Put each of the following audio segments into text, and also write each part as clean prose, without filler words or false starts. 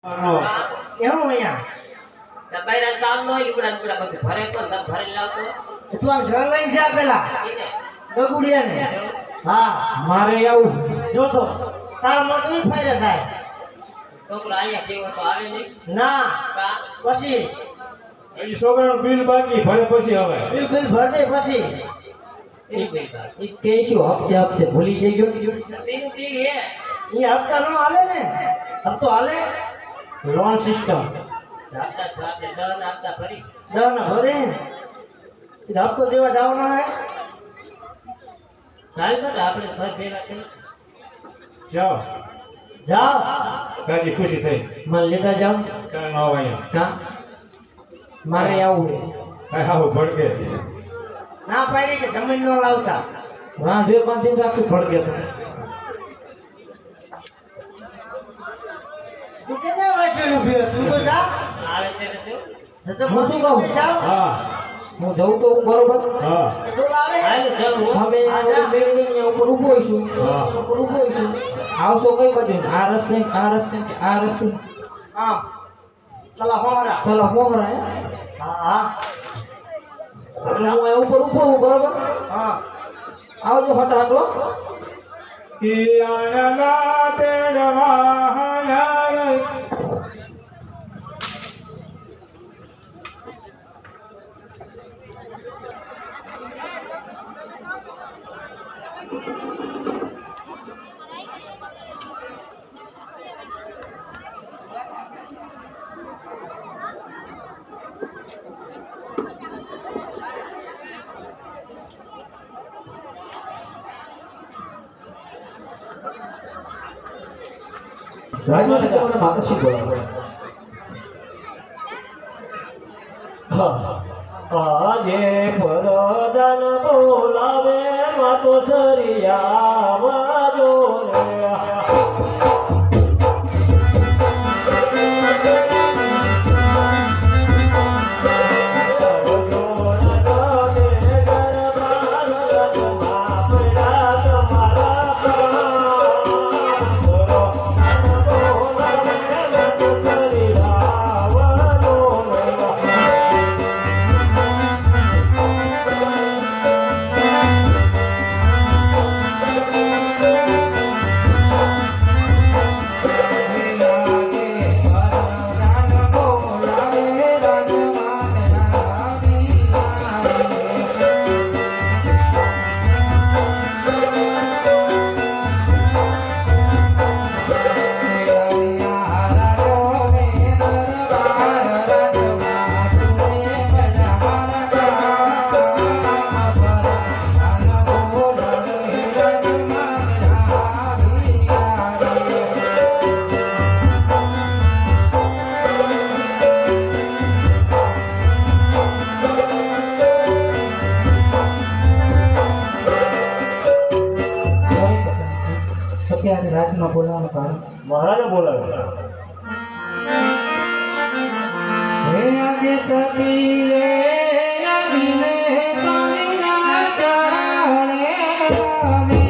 એવું અહીંયા દબાઈરા કામ નો ઈકડા ઈકડા બધું ભરે તો ન ભરે લાવતો તું આ ઘર લઈને જા પેલા ડગુડિયા ને હા મારે આવું જો તો તારા મોટું ફાયદા થાય છોકરો આયા જેવો તો આવે નહીં ના કા પછી એ છોકરાનું બિલ બાકી ભરે પછી હવે બિલ ભર દે પછી એ બેટા એ કે શું હપ્તે હપ્તે ભૂલી જઈ ગયો તેનું બિલ હે એ હપ્તા નો હાલે ને હપ્તો હાલે લોન સિસ્ટમ આપતા તો આપણે દન આપતા ભરી દસ ના ભરે એ હપ્તો દેવા જવાનો હે ચાલ બેટા આપણે ઘર ભેગા કરી જાઓ જાઓ કાજી ખુશી થઈ મને લેતા જાઓ हाँ। કાલ નો અહીંયા કા મારે આવું છે हाँ, હા આવું ભડકે ના પાડી કે જમીન નો લાવતા હા બે પાંચ દિન રાખશું ભડકે તો તું કેને વાંચ્યું ઉભી તું તો જા આવે ત્યારે જો તો હું શું કહું? જાઓ હા હું જઉં તો હું બરોબર हाँ। તો લાવે હાલ જાવ હવે આજા. મેળવી અહીંયા ઉપર ઊભો છું હા. ઉપર ઊભો છું આવશો કઈ બાજુ આ રસ્તે કે આ રસ્તે હા ચલા હોરા પેલા મોહરા હે હા હા એટલે હું અહીંયા ઉપર ઊભો છું બરોબર હા આવજો ફટાફટ હો. કિયાના તેડવા હાલા રાજમાતા તમને માતાશ્રી બોલાવો આજે પરદાન બોલાવે માતો સરિયા વાજો રાજમાં બોલાવવાનું કારણ મહારાજ બોલાવે હે આજે સતીએ આવીને સ્વામીના ચરણે આવે.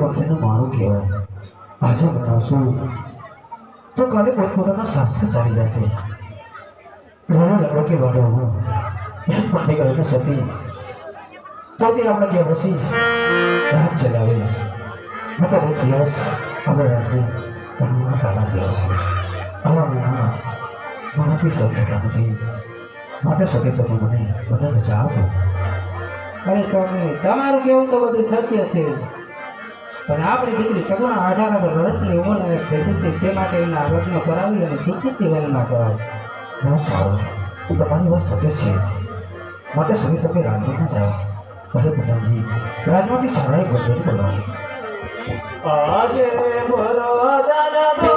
પક્ષીનું મારું કહેવાય. આજે બનાવશું તો કાલે પોતપોતાના શાસ્ત્ર ચાલી જશે. ઘણો લાગો કે વાડો હું એક માટે કરેલું સતી તો તે આપણે ગયા પછી રાત ચલાવે. મતલબ એક દિવસ આપણે રાત્રે ઘણું કાલા દિવસ આવા મહિના મારાથી સહી થતા નથી. માટે સકે તમે મને રજા આપો. અરે સ્વામી, તમારું કેવું તો બધું સત્ય છે, પણ આપણી દીકરી સગુણા 18 વર્ષની ઉંમર થઈ છે, તે માટે એના લગ્ન કરાવી અને સુખીથી વનમાં જવાય. બહુ સારું, તમારી વાત સત્ય છે. માટે સકે તમે રાજમાં ના જાઓ. ભલે પિતાજી રાજમાંથી સારા એક ગોઠવેલ બોલાવો. આજે બરોડા